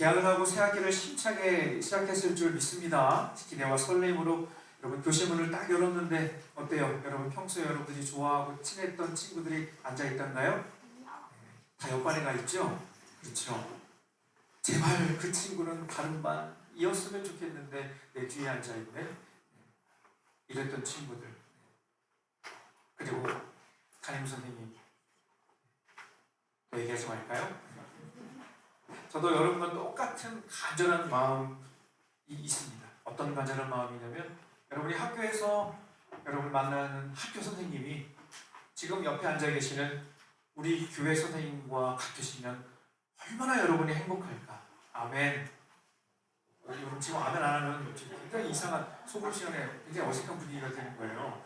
개학을 하고 새 학기를 힘차게 시작했을 줄 믿습니다. 기대와 설렘으로 여러분 교실문을 딱 열었는데 어때요? 여러분 평소에 여러분들이 좋아하고 친했던 친구들이 앉아있던가요? 다 옆반에 가 있죠? 그렇죠. 제발 그 친구는 다른 반이었으면 좋겠는데 내 뒤에 앉아있네. 이랬던 친구들. 그리고 담임 선생님 또 얘기하지 말까요? 저도 여러분과 똑같은 간절한 마음이 있습니다. 어떤 간절한 마음이냐면 여러분이 학교에서 여러분을 만나는 학교 선생님이 지금 옆에 앉아 계시는 우리 교회 선생님과 같으시면 얼마나 여러분이 행복할까. 아멘. 여러분 지금 아멘 안 하면 굉장히 이상한 소금 시간에 굉장히 어색한 분위기가 되는 거예요.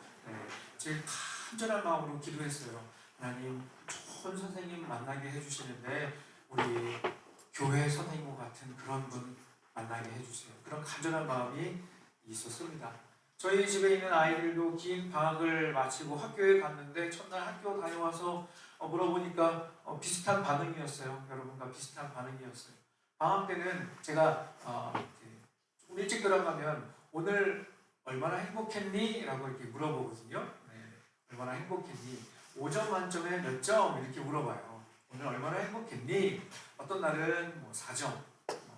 제일 간절한 마음으로 기도했어요. 하나님 좋은 선생님 만나게 해주시는데 우리 교회 선생님과 같은 그런 분 만나게 해주세요. 그런 간절한 마음이 있었습니다. 저희 집에 있는 아이들도 긴 방학을 마치고 학교에 갔는데 첫날 학교 다녀와서 물어보니까 비슷한 반응이었어요. 여러분과 비슷한 반응이었어요. 방학 때는 제가 조금 일찍 들어가면 오늘 얼마나 행복했니? 라고 이렇게 물어보거든요. 얼마나 행복했니? 5점 만점에 몇 점? 이렇게 물어봐요. 오늘 얼마나 행복했니? 어떤 날은 4점,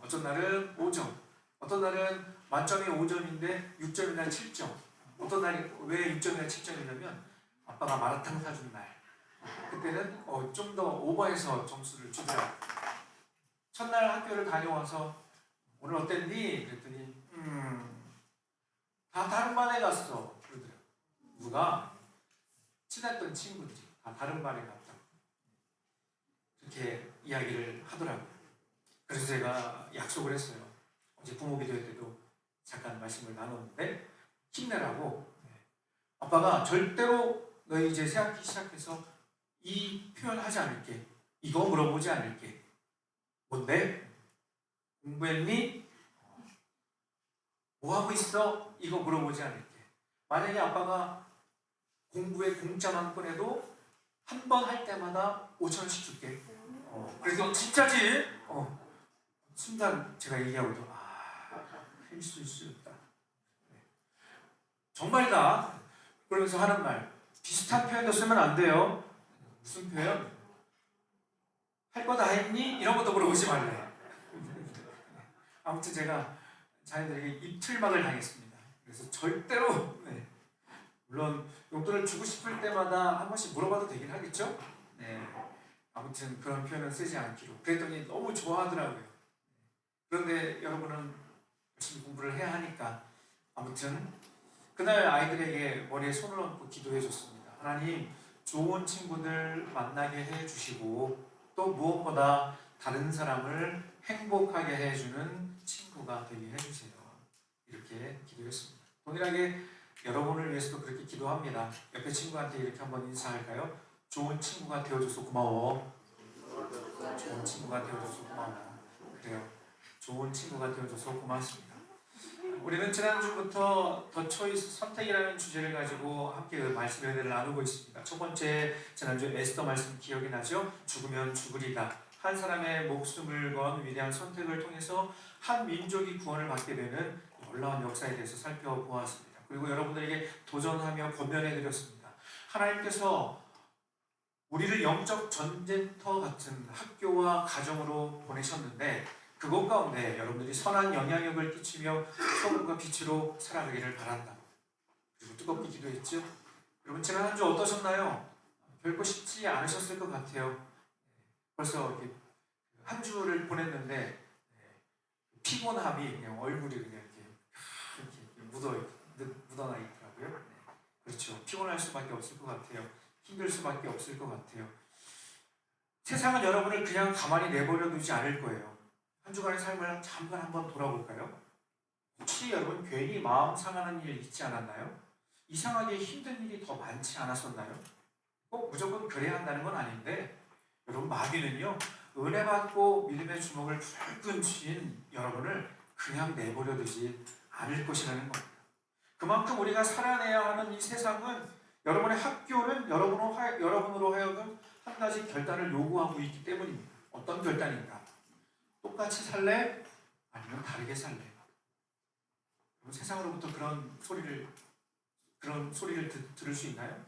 어떤 날은 5점, 어떤 날은 만점이 5점인데 6점이나 7점. 어떤 날이 왜 6점이나 7점이냐면 아빠가 마라탕 사준 날. 그때는 좀 더 오버해서 점수를 주더라고요. 첫날 학교를 다녀와서 오늘 어땠니? 그랬더니 다 다른 반에 갔어. 그러더라고요. 누가? 친했던 친구들이 다 다른 반에 갔다. 그렇게 이야기를 하더라고요. 그래서 제가 약속을 했어요. 어제 부모기도회 때도 잠깐 말씀을 나눴는데 힘내라고. 아빠가 절대로 너희 이제 새학기 시작해서 이 표현하지 않을게. 이거 물어보지 않을게. 뭔데? 공부했니? 뭐하고 있어? 이거 물어보지 않을게. 만약에 아빠가 공부에 공짜만 꺼내도 한 번 할 때마다 5,000원씩 줄게. 그래서 진짜지? 순간 제가 얘기하고도 할수 있다. 정말이다. 그러면서 하는 말 비슷한 표현도 쓰면 안 돼요. 무슨 표현? 할 거 다 했니? 이런 것도 물어보지 말래. 아무튼 제가 자녀들에게 입틀막을 당했습니다. 그래서 절대로 물론 용돈을 주고 싶을 때마다 한 번씩 물어봐도 되긴 하겠죠? 아무튼 그런 표현은 쓰지 않기로. 그랬더니 너무 좋아하더라고요. 그런데 여러분은 열심히 공부를 해야 하니까 아무튼 그날 아이들에게 머리에 손을 얹고 기도해 줬습니다. 하나님 좋은 친구들 만나게 해주시고 또 무엇보다 다른 사람을 행복하게 해주는 친구가 되게 해주세요. 이렇게 기도했습니다. 동일하게 여러분을 위해서도 그렇게 기도합니다. 옆에 친구한테 이렇게 한번 인사할까요? 좋은 친구가 되어줘서 고마워. 좋은 친구가 되어줘서 고마워. 그래요. 좋은 친구가 되어줘서 고맙습니다. 우리는 지난주부터 더 초이스 선택이라는 주제를 가지고 함께 말씀 연회를 나누고 있습니다. 첫 번째 지난주 에스더 말씀 기억이 나죠? 죽으면 죽으리다. 한 사람의 목숨을 건 위대한 선택을 통해서 한 민족이 구원을 받게 되는 놀라운 역사에 대해서 살펴보았습니다. 그리고 여러분들에게 도전하며 권면해드렸습니다. 하나님께서 우리를 영적 전쟁터 같은 학교와 가정으로 보내셨는데 그것 가운데 여러분들이 선한 영향력을 끼치며 소금과 빛으로 살아가기를 바란다. 그리고 뜨겁게 기도했죠. 여러분 지난 한 주 어떠셨나요? 별거 쉽지 않으셨을 것 같아요. 벌써 이렇게 한 주를 보냈는데 피곤함이 그냥 얼굴이 그냥 이렇게 묻어나 있더라고요. 그렇죠. 피곤할 수밖에 없을 것 같아요. 힘들 수밖에 없을 것 같아요. 세상은 여러분을 그냥 가만히 내버려 두지 않을 거예요. 한 주간의 삶을 잠깐 한번 돌아볼까요? 혹시 여러분 괜히 마음 상하는 일 있지 않았나요? 이상하게 힘든 일이 더 많지 않았었나요? 꼭 무조건 그래야 한다는 건 아닌데 여러분 마귀는요 은혜 받고 믿음의 주먹을 불끈 쥔 여러분을 그냥 내버려 두지 않을 것이라는 겁니다. 그만큼 우리가 살아내야 하는 이 세상은 여러분의 학교는 여러분으로 하여금 한 가지 결단을 요구하고 있기 때문입니다. 어떤 결단인가? 똑같이 살래? 아니면 다르게 살래? 세상으로부터 그런 소리를 들을 수 있나요?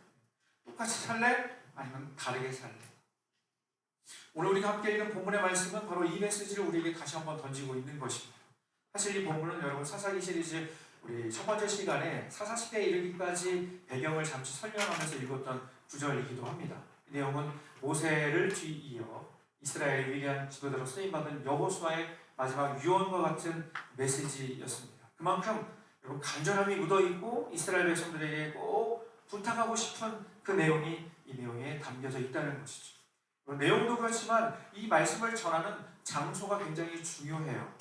똑같이 살래? 아니면 다르게 살래? 오늘 우리가 함께 읽은 본문의 말씀은 바로 이 메시지를 우리에게 다시 한번 던지고 있는 것입니다. 사실 이 본문은 여러분 사사기 시리즈 우리 첫 번째 시간에 사사시대에 이르기까지 배경을 잠시 설명하면서 읽었던 구절이기도 합니다. 이 내용은 모세를 뒤이어 이스라엘의 위대한 지도자로 쓰임받은 여호수아의 마지막 유언과 같은 메시지였습니다. 그만큼 여러분 간절함이 묻어있고 이스라엘 백성들에게 꼭 부탁하고 싶은 그 내용이 이 내용에 담겨져 있다는 것이죠. 내용도 그렇지만 이 말씀을 전하는 장소가 굉장히 중요해요.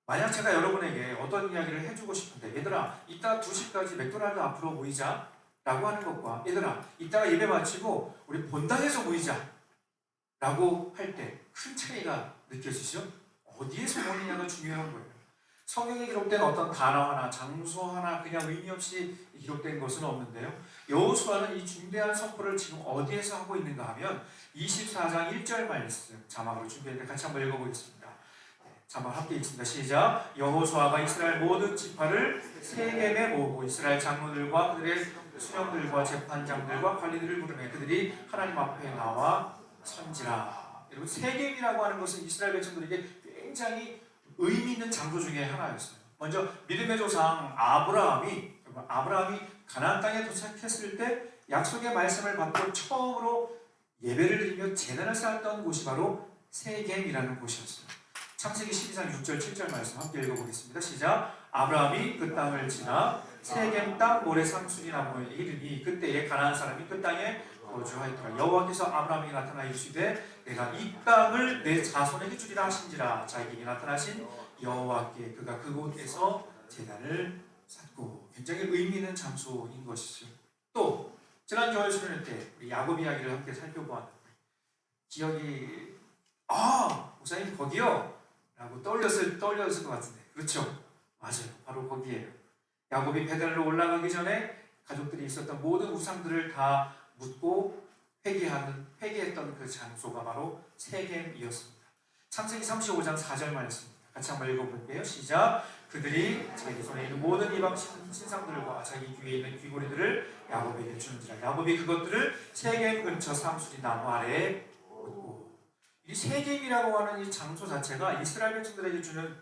만약 제가 여러분에게 어떤 이야기를 해주고 싶은데 얘들아 이따 2시까지 맥도날드 앞으로 모이자 라고 하는 것과 얘들아 이따가 예배 마치고 우리 본당에서 모이자 라고 할 때 큰 차이가 느껴지죠? 어디에서 모이냐가 중요한 거예요. 성경에 기록된 어떤 단어 하나, 장소 하나 그냥 의미 없이 기록된 것은 없는데요. 여호수아는 이 중대한 선포를 지금 어디에서 하고 있는가 하면 24장 1절 말씀 자막으로 준비했는데 같이 한번 읽어보겠습니다. 자막 함께 읽습니다. 시작. 여호수아가 이스라엘 모든 지파를 세겜에 모으고 이스라엘 장로들과 그들의 수령들과 재판장들과 관리들을 부르매 그들이 하나님 앞에 나와 선지라. 여러분 세겜이라고 하는 것은 이스라엘 백성들에게 굉장히 의미 있는 장소 중에 하나였어요. 먼저 믿음의 조상 아브라함이 가나안 땅에 도착했을 때 약속의 말씀을 받고 처음으로 예배를 드리며 제단을 쌓았던 곳이 바로 세겜이라는 곳이었어요. 창세기 12장 6절 7절 말씀 함께 읽어보겠습니다. 시작. 아브라함이 그 땅을 지나 세겜 땅 모래 상수리 나무에 이르니 그때에 가나안 사람이 그 땅에 거주하였더라. 여호와께서 아브라함에게 나타나 이르시되 내가 이 땅을 내 자손에게 주리라 하신지라. 자기에게 나타나신 여호와께 그가 그곳에서 제단을 쌓고. 굉장히 의미 있는 장소인 것이죠. 또 지난 교회 수련회 때 우리 야곱 이야기를 함께 살펴보았는데 기억이 목사님 거기요? 라고 떠올렸을 것 같은데 그렇죠? 맞아요. 바로 거기에요. 야곱이 베델로 올라가기 전에 가족들이 있었던 모든 우상들을 다 묻고 회개했던 그 장소가 바로 세겜이었습니다. 창세기 35장 4절 말씀입니다. 같이 한번 읽어볼게요. 시작. 그들이 자기 손에 있는 모든 이방 신상들과 자기 귀에 있는 귀고리들을 야곱에게 주는지라. 야곱이 그것들을 세겜 근처 상수리 나무 아래에 묻고. 이 세겜이라고 하는 이 장소 자체가 이스라엘 백성들에게 주는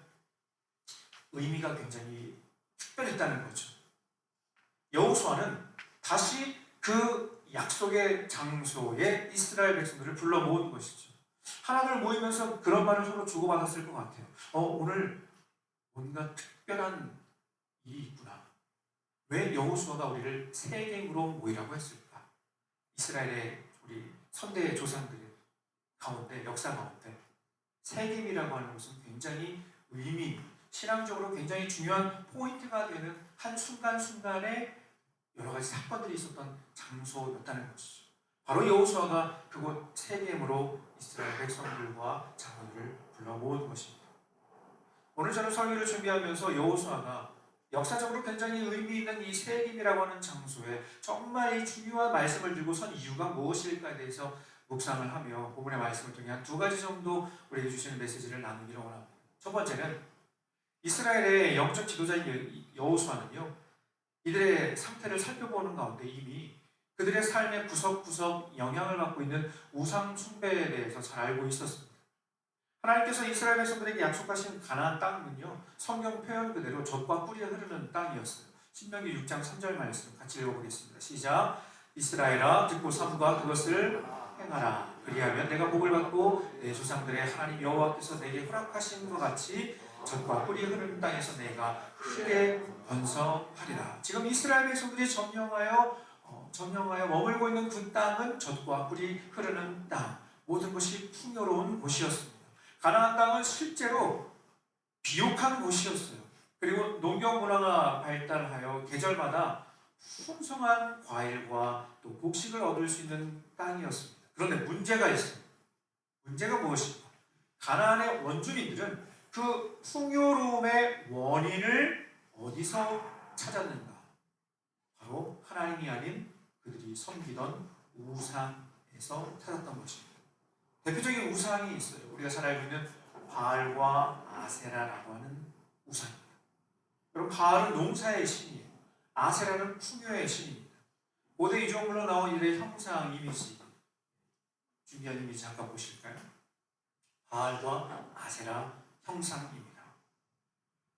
의미가 굉장히 특별했다는 거죠. 여호수아는 다시 그 약속의 장소에 이스라엘 백성들을 불러 모은 것이죠. 하나님을 모이면서 그런 말을 서로 주고받았을 것 같아요. 오늘 뭔가 특별한 일이 있구나. 왜 여호수아가 우리를 세겜으로 모이라고 했을까? 이스라엘의 우리 선대 조상들 가운데 역사 가운데 세겜이라고 하는 것은 굉장히 신앙적으로 굉장히 중요한 포인트가 되는 한 순간순간에 여러 가지 사건들이 있었던 장소였다는 것이죠. 바로 여호수아가 그곳 세겜으로 이스라엘 백성들과 장로들을 불러 모은 것입니다. 오늘 저는 설교를 준비하면서 여호수아가 역사적으로 굉장히 의미 있는 이 세겜이라고 하는 장소에 정말 이 중요한 말씀을 들고 선 이유가 무엇일까에 대해서 묵상을 하며 본문의 말씀을 통해 한 2가지 정도 우리에게 주시는 메시지를 나누기를 원합니다. 첫 번째는 이스라엘의 영적 지도자인 여호수아는요, 이들의 상태를 살펴보는 가운데 이미 그들의 삶의 구석구석 영향을 받고 있는 우상 숭배에 대해서 잘 알고 있었습니다. 하나님께서 이스라엘 백성들에게 약속하신 가나안 땅은요, 성경 표현 그대로 젖과 꿀이 흐르는 땅이었어요. 신명기 6장 3절 말씀 같이 읽어보겠습니다. 시작. 이스라엘아 듣고 삼가 그것을 행하라. 그리하면 내가 복을 받고 내 조상들의 하나님 여호와께서 내게 허락하신 것 같이 젖과 꿀이 흐르는 땅에서 내가 크게 번성하리라. 지금 이스라엘 백성들이 점령하여 머물고 있는 그 땅은 젖과 꿀이 흐르는 땅, 모든 것이 풍요로운 곳이었습니다. 가나안 땅은 실제로 비옥한 곳이었어요. 그리고 농경 문화가 발달하여 계절마다 풍성한 과일과 또 곡식을 얻을 수 있는 땅이었습니다. 그런데 문제가 있어요. 문제가 무엇입니까? 가나안의 원주민들은 그 풍요로움의 원인을 어디서 찾았는가? 바로 하나님이 아닌 그들이 섬기던 우상에서 찾았던 것입니다. 대표적인 우상이 있어요. 우리가 잘 알고 있는 바알과 아세라라고 하는 우상입니다. 여러분, 바알은 농사의 신이에요. 아세라는 풍요의 신입니다. 고대 이종물로 나온 이들의 형상 이미지, 준비한 이미지 잠깐 보실까요? 바알과 아세라 형상입니다.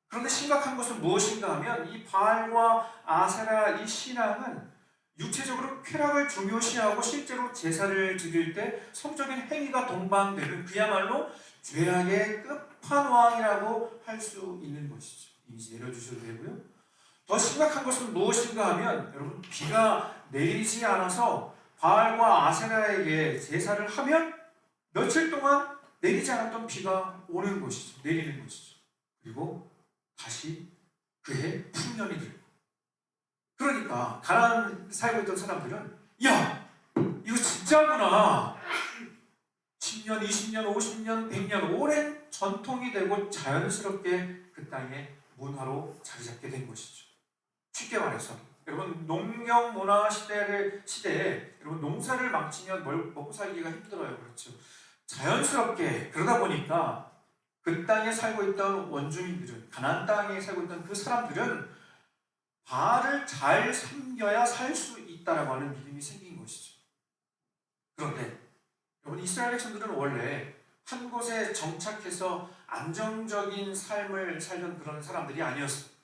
그런데 심각한 것은 무엇인가 하면 이 바알과 아세라 이 신앙은 육체적으로 쾌락을 중요시하고 실제로 제사를 드릴 때 성적인 행위가 동반되는 그야말로 죄악의 끝판왕이라고 할 수 있는 것이죠. 이미지 내려주셔도 되고요. 더 심각한 것은 무엇인가 하면 여러분, 비가 내리지 않아서 바알과 아세라에게 제사를 하면 며칠 동안 내리지 않았던 비가 오는 것이죠. 내리는 것이죠. 그리고 다시 그해 풍년이 들고, 그러니까 가나안 살고 있던 사람들은 야, 이거 진짜구나. 10년, 20년, 50년, 100년 오랜 전통이 되고 자연스럽게 그 땅의 문화로 자리 잡게 된 것이죠. 쉽게 말해서 여러분, 농경 문화 시대에 여러분, 농사를 망치면 먹고 살기가 힘들어요. 그렇죠. 자연스럽게 그러다 보니까 그 땅에 살고 있던 원주민들은, 가나안 땅에 살고 있던 그 사람들은 바알을 잘 섬겨야 살 수 있다라고 하는 믿음이 생긴 것이죠. 그런데 여러분, 이스라엘 백성들은 원래 한 곳에 정착해서 안정적인 삶을 살던 그런 사람들이 아니었어요.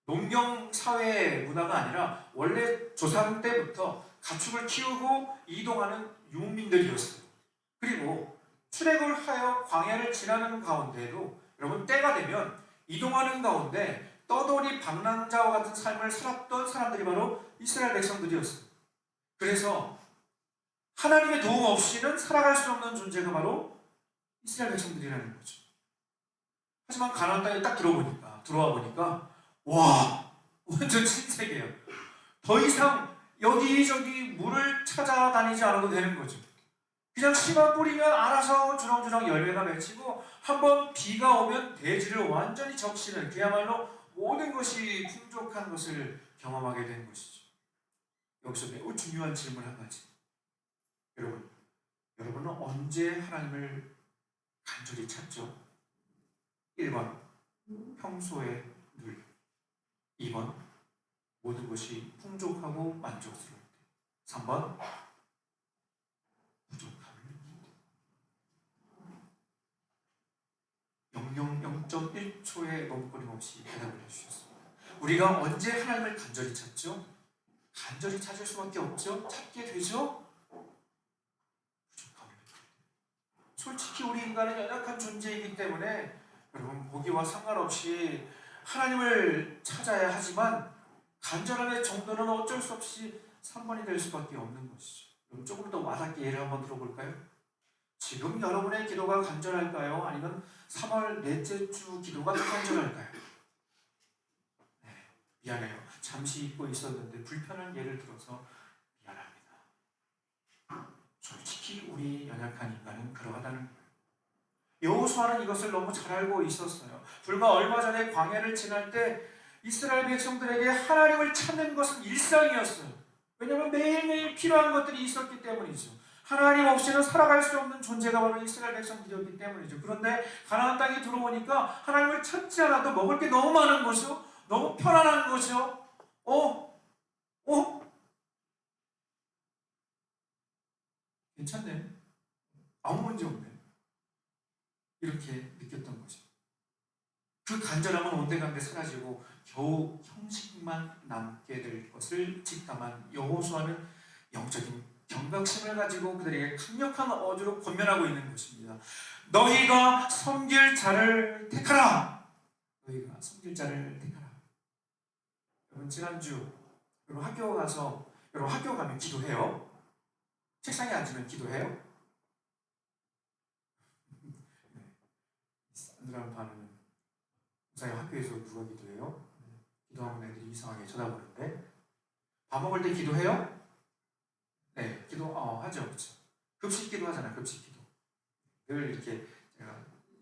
농경 사회 문화가 아니라 원래 조상 때부터 가축을 키우고 이동하는 유목민들이었어요. 그리고 출애굽을 하여 광야를 지나는 가운데에도 여러분, 때가 되면 이동하는 가운데 떠돌이 방랑자와 같은 삶을 살았던 사람들이 바로 이스라엘 백성들이었어요. 그래서 하나님의 도움 없이는 살아갈 수 없는 존재가 바로 이스라엘 백성들이라는 거죠. 하지만 가나안 땅에 딱 들어와 보니까 와, 완전 신세계예요. 더 이상 여기저기 물을 찾아다니지 않아도 되는 거죠. 그냥 씨만 뿌리면 알아서 주렁주렁 열매가 맺히고, 한번 비가 오면 대지를 완전히 적시는, 그야말로 모든 것이 풍족한 것을 경험하게 된 것이죠. 여기서 매우 중요한 질문 한 가지. 여러분은 언제 하나님을 간절히 찾죠? 1번, 평소에 늘. 2번, 모든 것이 풍족하고 만족스러울 때. 3번, 부족함을 느낄 때. 0.1초의 멈거림 없이 대답을 해주셨습니다. 우리가 언제 하나님을 간절히 찾죠? 간절히 찾을 수밖에 없죠? 찾게 되죠? 부족함을 느낄 때. 솔직히 우리 인간은 연약한 존재이기 때문에 여러분, 보기와 상관없이 하나님을 찾아야 하지만 간절함의 정도는 어쩔 수 없이 3번이 될 수밖에 없는 것이죠. 그럼 조금 더 와닿게 예를 한번 들어볼까요? 지금 여러분의 기도가 간절할까요? 아니면 3월 넷째 주 기도가 더 간절할까요? 네, 미안해요. 잠시 잊고 있었는데 불편한 예를 들어서 미안합니다. 솔직히 우리 연약한 인간은 그러하다는 거예요. 여호수아는 이것을 너무 잘 알고 있었어요. 불과 얼마 전에 광야를 지날 때 이스라엘 백성들에게 하나님을 찾는 것은 일상이었어요. 왜냐하면 매일매일 필요한 것들이 있었기 때문이죠. 하나님 없이는 살아갈 수 없는 존재가 바로 이스라엘 백성들이었기 때문이죠. 그런데 가나안 땅에 들어오니까 하나님을 찾지 않아도 먹을 게 너무 많은 거죠. 너무 편안한 거죠. 괜찮네. 아무 문제 없네. 이렇게 느꼈던 거죠. 그 간절함은 온데간데 사라지고 겨우 형식만 남게 될 것을 직감한 여호수아는 영적인 경각심을 가지고 그들에게 강력한 어조로 권면하고 있는 것입니다. 너희가 섬길 자를 택하라. 너희가 섬길 자를 택하라. 여러분, 지난주 여러분 학교 가면 기도해요? 책상에 앉으면 기도해요? 사람들한 반응은 목사님, 학교에서 누가 기도해요? 기도하면 애들이 이상하게 쳐다보는데. 밥 먹을 때 기도해요? 네, 하죠. 그렇죠. 급식 기도 하잖아요. 급식 기도. 늘 이렇게 제가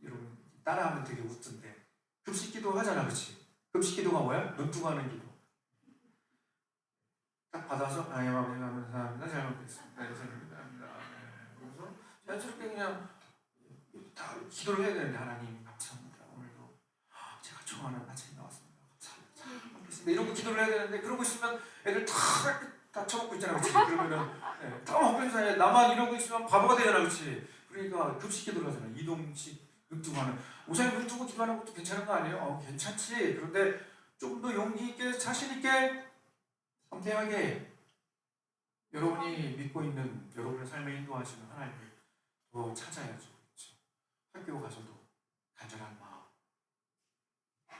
이런 따라하면 되게 웃던데, 급식 기도 하잖아. 그렇지? 급식 기도가 뭐야? 눈 뜨고 하는 기도. 딱 받아서 감사합니다. 잘 먹겠습니다. 감사합니다. 그래서 자연스럽게 그냥 다 기도를 해야 되는데 하나님 감사합니다. 오늘도 제가 좋아하는 아침이 나왔습니다. 감사합니다. 이러고 기도를 해야 되는데 그러고 있으면 애들 다 처먹고 있잖아, 그렇지? 그러면은 다 먹고 있는 나만 이러고 있으면 바보가 되잖아, 그렇지? 그러니까 급식 기도를 하잖아. 이동식 읊두고하는 우선 읊두고 기도하는 것도 괜찮은 거 아니에요? 괜찮지. 그런데 좀 더 용기 있게 자신 있게 섬세하게 여러분이 믿고 있는 여러분의 삶을 인도하시는 하나님을 더 찾아야죠. 그렇죠? 학교 가서도 간절한 마음.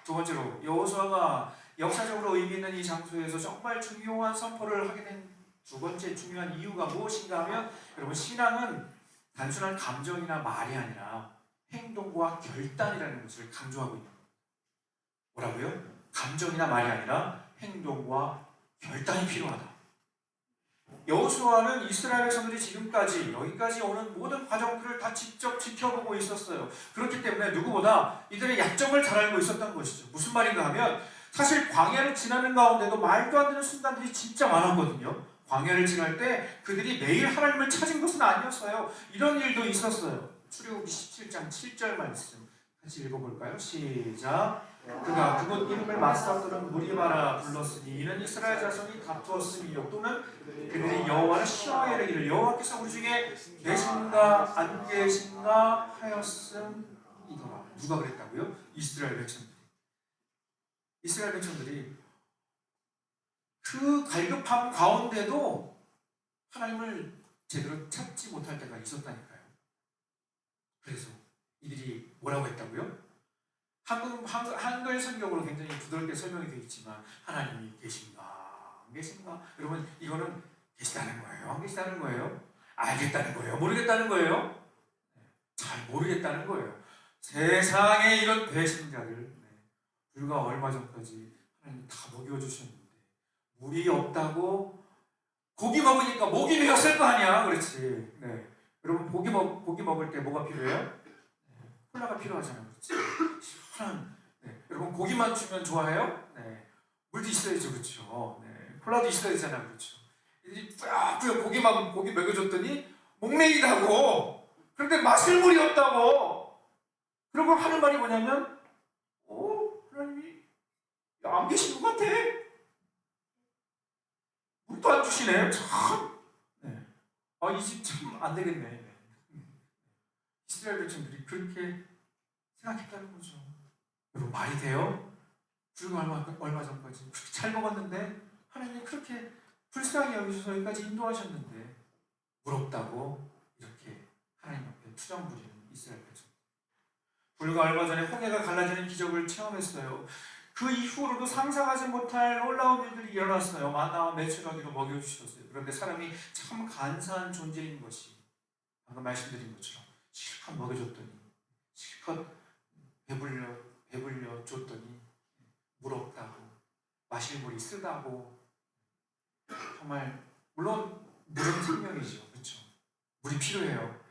두 번째로 여호수아가 역사적으로 의미 있는 이 장소에서 정말 중요한 선포를 하게 된 두 번째 중요한 이유가 무엇인가 하면 여러분 신앙은 단순한 감정이나 말이 아니라 행동과 결단이라는 것을 강조하고 있는 거예요. 뭐라고요? 감정이나 말이 아니라 행동과 결단이 필요하다. 여호수아는 이스라엘 백성들이 지금까지 여기까지 오는 모든 과정들을 다 직접 지켜보고 있었어요. 그렇기 때문에 누구보다 이들의 약점을 잘 알고 있었던 것이죠. 무슨 말인가 하면 사실 광야를 지나는 가운데도 말도 안 되는 순간들이 진짜 많았거든요. 광야를 지날 때 그들이 매일 하나님을 찾은 것은 아니었어요. 이런 일도 있었어요. 출애굽기 17장 7절 말씀 같이 읽어볼까요? 시작. 그가 그곳 이름을 마사도는 무리바라 불렀으니 이는 이스라엘 자손이 다투었음이요 또는 그들이 여호와를 시험하여 이르기를 여호와께서 우리 중에 계신가 안 계신가 하였음이더라. 누가 그랬다고요? 이스라엘 백성들이. 이스라엘 백성들이 그 갈급함 가운데도 하나님을 제대로 찾지 못할 때가 있었다니까요. 그래서 이들이 뭐라고 했다고요? 한글 성경으로 굉장히 부드럽게 설명이 되어 있지만 하나님이 계신가 안 계신가? 여러분 이거는 계시다는 거예요? 안 계시다는 거예요? 알겠다는 거예요? 모르겠다는 거예요? 잘 모르겠다는 거예요. 세상에 이런 배신자들 불과 얼마 전까지 하나님 다 먹여주셨는데 물이 없다고 고기 먹으니까 목이 메었을 거 아니야, 그렇지? 네. 여러분 고기 먹을 때 뭐가 필요해요? 콜라가 필요하잖아요, 그렇지? 시원한. 네. 여러분 고기만 주면 좋아해요? 네. 물도 있어야죠, 그렇죠? 네. 콜라도 있어야 되잖아요, 그렇죠? 이들이 뿌옇뿌옇 고기 먹여줬더니 목메이다고. 그런데 마실 물이 없다고. 그리고 하는 말이 뭐냐면, 하나님이 안 계신 것 같아. 물도 안 주시네. 참. 네. 이 집 참 안 되겠네. 네. 이스라엘 백성들이 그렇게 생각했다는 거죠. 여러분 말이 돼요? 불과 얼마 전까지 그렇게 잘 먹었는데 하나님이 그렇게 불쌍히 여기셔서 여기까지 인도하셨는데 물 없다고 이렇게 하나님 앞에 투정 부리는 이스라엘 백성. 불과 얼마 전에 홍해가 갈라지는 기적을 체험했어요. 그 이후로도 상상하지 못할 놀라운 일들이 일어났어요. 만나와 메추라기로 먹여주셨어요. 그런데 사람이 참 간사한 존재인 것이 방금 말씀드린 것처럼 실컷 먹여줬더니 실컷 배불려 줬더니 물 없다고 마실 물이 쓰다고. 정말 물론 물은 생명이죠, 그렇죠? 물이 필요해요.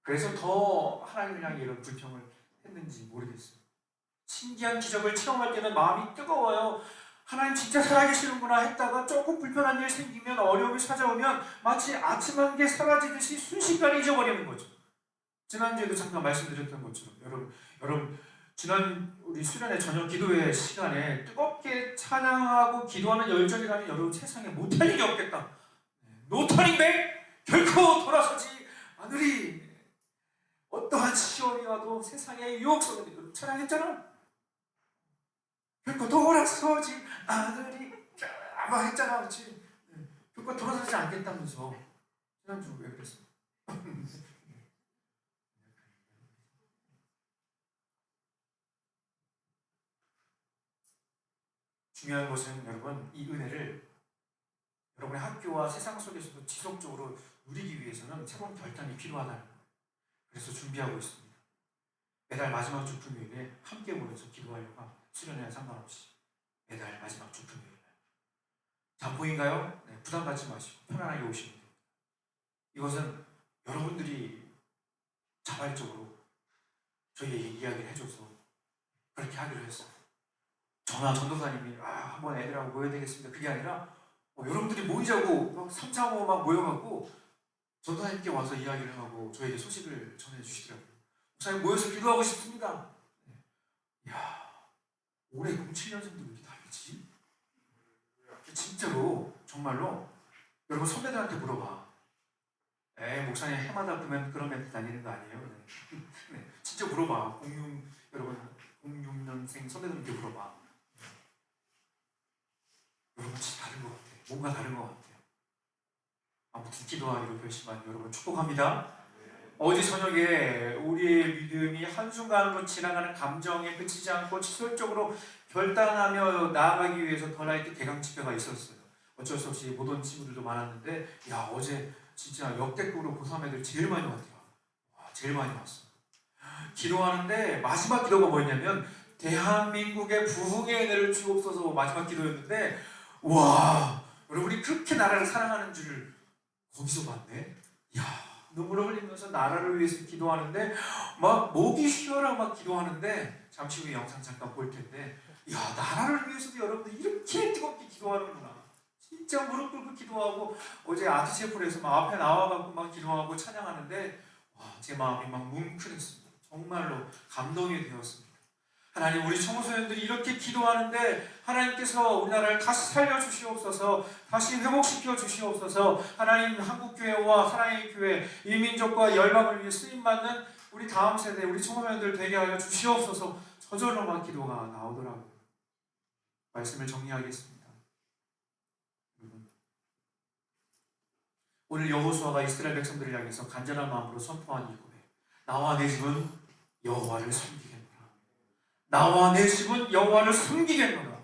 그래서 더 하나님을 향해 이런 불평을 했는지 모르겠어요. 신기한 기적을 체험할 때는 마음이 뜨거워요. 하나님 진짜 살아계시는구나 했다가 조금 불편한 일 생기면 어려움이 찾아오면 마치 아침 한 개 사라지듯이 순식간에 잊어버리는 거죠. 지난주에도 잠깐 말씀드렸던 것처럼 여러분 지난 우리 수련회 저녁 기도회 시간에 뜨겁게 찬양하고 기도하는 열정이라면 여러분 세상에 못할 일이 없겠다. 노터닝백 결코 돌아서지 않으리. 어떠한 시험이 와도 세상의 유혹 속에 찬양했잖아. 결코 돌아서지 않으리. 아마 했잖아, 그렇지? 결코 돌아서지 않겠다면서. 지난주 왜 그랬어? 중요한 것은 여러분 이 은혜를 여러분의 학교와 세상 속에서도 지속적으로 누리기 위해서는 새로운 결단이 필요하다는 거예요. 그래서 준비하고 있습니다. 매달 마지막 주 금요일에 함께 모여서 기도하려고 합니다. 수련회와 상관없이 매달 마지막 주 금요일. 자, 보인가요? 네, 부담 갖지 마시고 편안하게 오시면 됩니다. 이것은 여러분들이 자발적으로 저희에게 이야기를 해줘서 그렇게 하기로 했어요. 저나 전도사님이 한번 애들하고 모여야 되겠습니다. 그게 아니라 여러분들이 모이자고 막 3, 4, 5 막 모여갖고 전도사님께 와서 이야기를 하고 저에게 소식을 전해주시더라고요. 목사님 모여서 기도하고 싶습니다. 이야, 올해 07년생도 이렇게 다르지? 진짜로 정말로 여러분 선배들한테 물어봐. 목사님 해마다 보면 그런 멘트 다니는 거 아니에요? 네. 네. 진짜 물어봐. 여러분 06년생 선배들한테 물어봐. 여러분 진짜 다른 것 같아. 뭔가 다른 것 같아요. 아무튼 기도하기로 결심한 여러분 축복합니다. 어제 저녁에 우리의 믿음이 한순간으로 지나가는 감정에 그치지 않고 지속적으로 결단하며 나아가기 위해서 더 라이트 개강 집회가 있었어요. 어쩔 수 없이 못 온 친구들도 많았는데 어제 진짜 역대급으로 고3 애들 제일 많이 왔대요. 제일 많이 왔어. 기도하는데 마지막 기도가 뭐였냐면 대한민국의 부흥의 은혜를 주옵소서 마지막 기도였는데 와 여러분이 그렇게 나라를 사랑하는 줄 거기서 봤네. 눈물을 흘리면서 나라를 위해서 기도하는데 막 목이 쉬어라 막 기도하는데 잠시 후에 영상 잠깐 볼 텐데 나라를 위해서도 여러분들 이렇게 뜨겁게 기도하는구나. 진짜 무릎 꿇고 기도하고 어제 아트셰프에서 막 앞에 나와갖고 막 기도하고 찬양하는데 제 마음이 막 뭉클했습니다. 정말로 감동이 되었습니다. 하나님 우리 청소년들이 이렇게 기도하는데 하나님께서 우리나라를 다시 살려주시옵소서, 다시 회복시켜 주시옵소서. 하나님 한국교회와 사랑의 교회 이 민족과 열방을 위해 쓰임받는 우리 다음 세대 우리 청소년들 되게 하여 주시옵소서. 저절로만 기도가 나오더라고요. 말씀을 정리하겠습니다. 오늘 여호수아가 이스라엘 백성들을 향해서 간절한 마음으로 선포한 이 고백, 나와 내 집은 여호와를 섬기겠노라. 나와 내 집은 여호와를 섬기겠노라.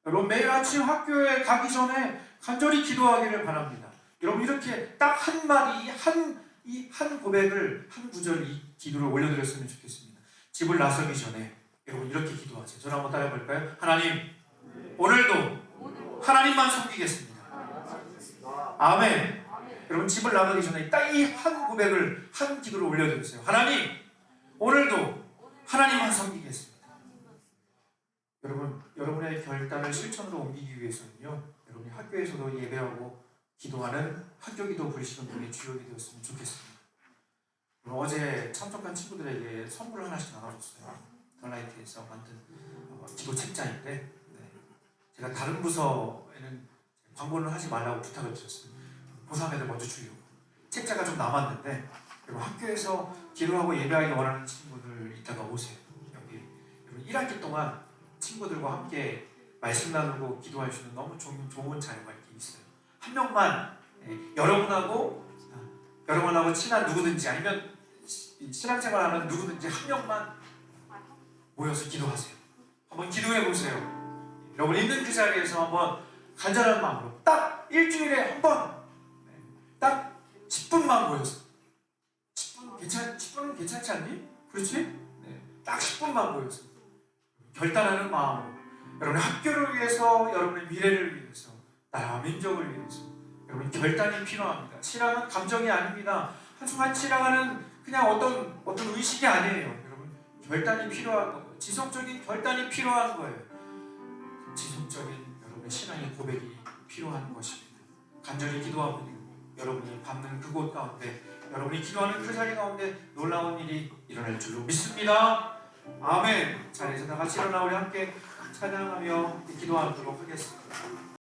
여러분 매일 아침 학교에 가기 전에 간절히 기도하기를 바랍니다. 여러분 이렇게 딱 한 마디 한 고백을 한 구절 이 기도를 올려드렸으면 좋겠습니다. 집을 나서기 전에 여러분 이렇게 기도하세요. 저를 한번 따라해 볼까요? 하나님 오늘도 하나님만 섬기겠습니다. 아멘. 여러분 집을 나가기 전에 딱 이 한 고백을 한 기도를 올려드렸어요. 하나님 오늘도 하나님만 섬기겠습니다. 여러분 여러분의 결단을 실천으로 옮기기 위해서는요, 여러분이 학교에서도 예배하고 기도하는 학교기도 부르시는 분이 주역이 되었으면 좋겠습니다. 어제 참석한 친구들에게 선물을 하나씩 나눠줬어요. 덜라이트에서 만든 기도 책자인데 제가 다른 부서에는 광고를 하지 말라고 부탁을 드렸어요. 고3 애들 먼저 주려고. 책자가 좀 남았는데 여러분 학교에서 기도하고 예배하기 원하는 친구들 이따가 오세요. 여기 여러분 1학기 동안 친구들과 함께 말씀 나누고 기도할 수 있는 너무 좋은 자료가 이렇게 있어요. 한 명만 여러분하고 친한 누구든지 아니면 신앙생활하는 누구든지 한 명만 모여서 기도하세요. 한번 기도해 보세요. 여러분 있는 그 자리에서 한번 간절한 마음으로 딱 일주일에 한 번 딱 10분만 모여서 10분은 괜찮지 않니? 그렇지? 딱 10분만 모여서 결단하는 마음으로 여러분의 학교를 위해서, 여러분의 미래를 위해서, 나라 민족을 위해서 여러분 결단이 필요합니다. 신앙은 감정이 아닙니다. 한순간 지나가는 그냥 어떤 의식이 아니에요. 여러분 결단이 필요한 거예요. 지속적인 결단이 필요한 거예요. 지속적인 여러분의 신앙의 고백이 필요한 것입니다. 간절히 기도하고 여러분이 밟는 그곳 가운데, 여러분이 기도하는 그 자리 가운데 놀라운 일이 일어날 줄로 믿습니다. 아멘. 자리에서 다 같이 일어나 우리 함께 찬양하며 기도하도록 하겠습니다.